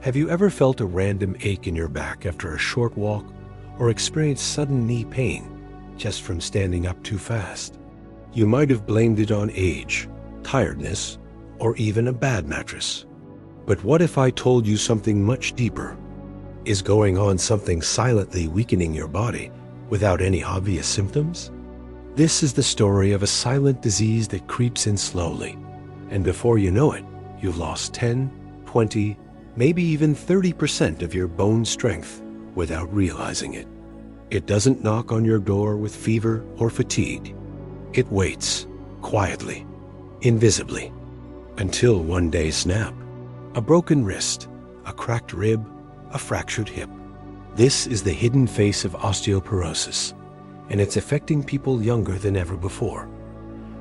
Have you ever felt a random ache in your back after a short walk, or experienced sudden knee pain just from standing up too fast? You might have blamed it on age, tiredness, or even a bad mattress. But what if I told you something much deeper? Is going on something silently weakening your body without any obvious symptoms? This is the story of a silent disease that creeps in slowly, and before you know it, you've lost 10, 20, maybe even 30% of your bone strength without realizing it. It doesn't knock on your door with fever or fatigue. It waits, quietly, invisibly, until one day snap. A broken wrist, a cracked rib, a fractured hip. This is the hidden face of osteoporosis, and it's affecting people younger than ever before.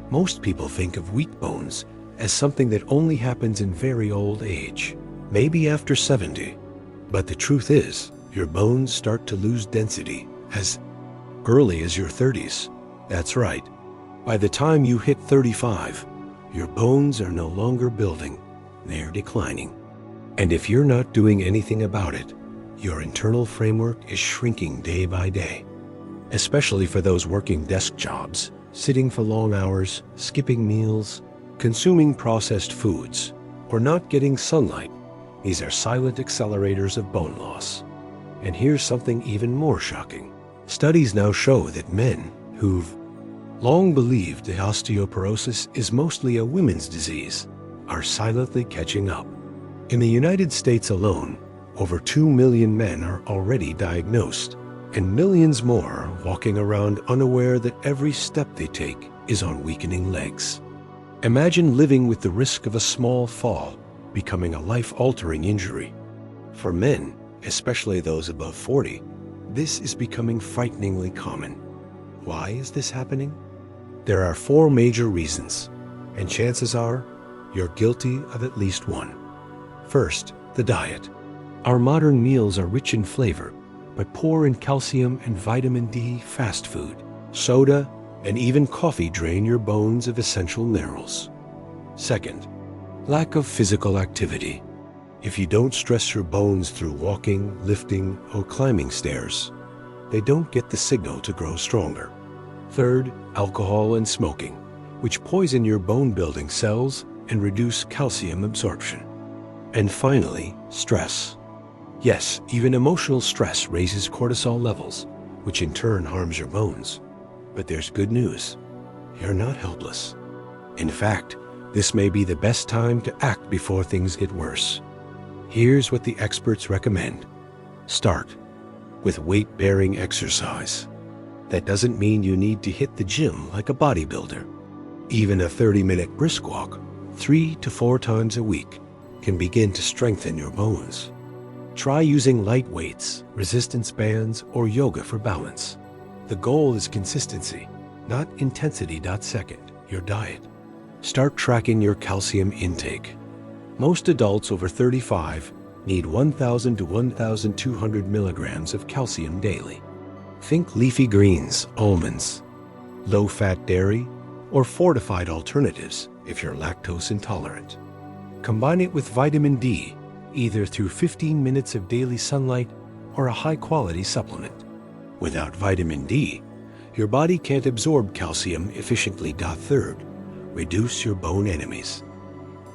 Most people think of weak bones as something that only happens in very old age, maybe after 70. But the truth is, your bones start to lose density as early as your 30s. That's right. By the time you hit 35, your bones are no longer building, they're declining. And if you're not doing anything about it, your internal framework is shrinking day by day. Especially for those working desk jobs, sitting for long hours, skipping meals, consuming processed foods, or not getting sunlight. These are silent accelerators of bone loss. And here's something even more shocking. Studies now show that men who've long believed that osteoporosis is mostly a women's disease are silently catching up. In the United States alone, over 2 million men are already diagnosed, and millions more are walking around unaware that every step they take is on weakening legs. Imagine living with the risk of a small fall becoming a life-altering injury. For men, especially those above 40, this is becoming frighteningly common. Why is this happening? There are 4 major reasons, and chances are you're guilty of at least one. First, the diet. Our modern meals are rich in flavor, but poor in calcium and vitamin D. Fast food, soda, and even coffee drain your bones of essential minerals. Second, lack of physical activity. If you don't stress your bones through walking, lifting, or climbing stairs, they don't get the signal to grow stronger. Third, alcohol and smoking, which poison your bone-building cells and reduce calcium absorption. And finally, stress. Yes, even emotional stress raises cortisol levels, which in turn harms your bones. But there's good news. You're not helpless. In fact, this may be the best time to act before things get worse. Here's what the experts recommend. Start with weight-bearing exercise. That doesn't mean you need to hit the gym like a bodybuilder. Even a 30-minute brisk walk, 3 to 4 times a week, can begin to strengthen your bones. Try using light weights, resistance bands, or yoga for balance. The goal is consistency, not intensity. Second, your diet. Start tracking your calcium intake. Most adults over 35 need 1,000 to 1,200 milligrams of calcium daily. Think leafy greens, almonds, low-fat dairy, or fortified alternatives if you're lactose intolerant. Combine it with vitamin D, either through 15 minutes of daily sunlight or a high-quality supplement. Without vitamin D, your body can't absorb calcium efficiently. Third, reduce your bone enemies.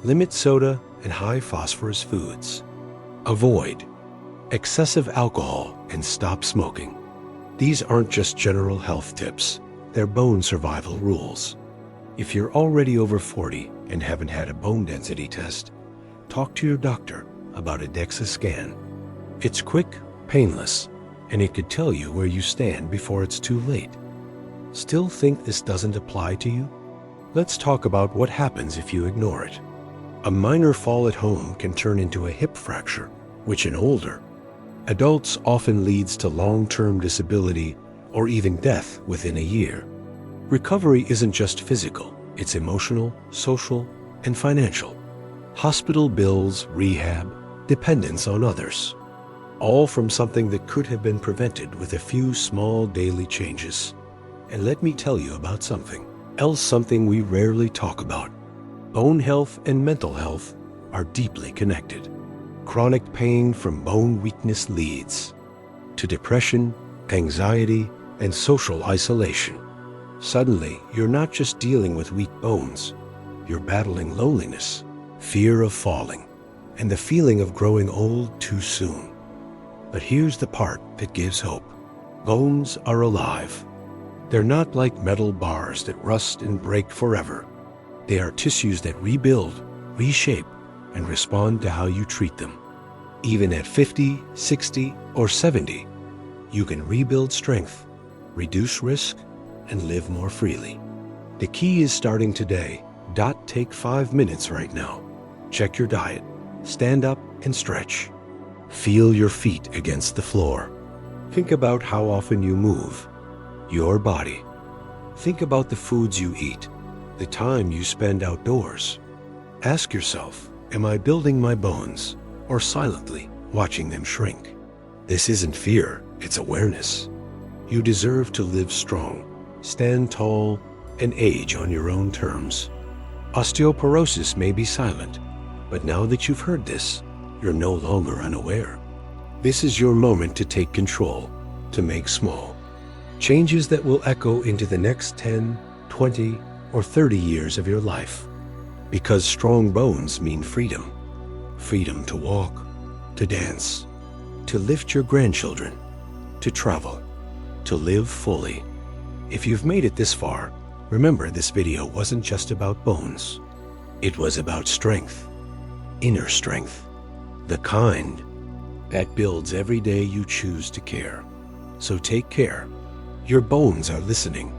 Limit soda and high-phosphorus foods. Avoid excessive alcohol and stop smoking. These aren't just general health tips, they're bone survival rules. If you're already over 40 and haven't had a bone density test, talk to your doctor about a DEXA scan. It's quick, painless, and it could tell you where you stand before it's too late. Still think this doesn't apply to you? Let's talk about what happens if you ignore it. A minor fall at home can turn into a hip fracture, which in older adults often leads to long-term disability or even death within a year. Recovery isn't just physical, it's emotional, social, and financial. Hospital bills, rehab, dependence on others. All from something that could have been prevented with a few small daily changes. And let me tell you about something we rarely talk about. Bone health and mental health are deeply connected. chronic pain from bone weakness leads to depression, anxiety, and social isolation. Suddenly, you're not just dealing with weak bones, you're battling loneliness, fear of falling, and the feeling of growing old too soon. But here's the part that gives hope. Bones are alive. They're not like metal bars that rust and break forever. They are tissues that rebuild, reshape, and respond to how you treat them. Even at 50, 60, or 70, you can rebuild strength, reduce risk, and live more freely. The key is starting today. Take 5 minutes right now. Check your diet. Stand up and stretch. Feel your feet against the floor. Think about how often you move. Your body. Think about the foods you eat, the time you spend outdoors. Ask yourself, am I building my bones or silently watching them shrink? This isn't fear, it's awareness. You deserve to live strong, stand tall, and age on your own terms. Osteoporosis may be silent, but now that you've heard this, you're no longer unaware. This is your moment to take control, to make small changes that will echo into the next 10, 20, or 30 years of your life. Because strong bones mean freedom. Freedom to walk, to dance, to lift your grandchildren, to travel, to live fully. If you've made it this far, remember this video wasn't just about bones. It was about strength, inner strength, the kind that builds every day you choose to care. So take care. Your bones are listening.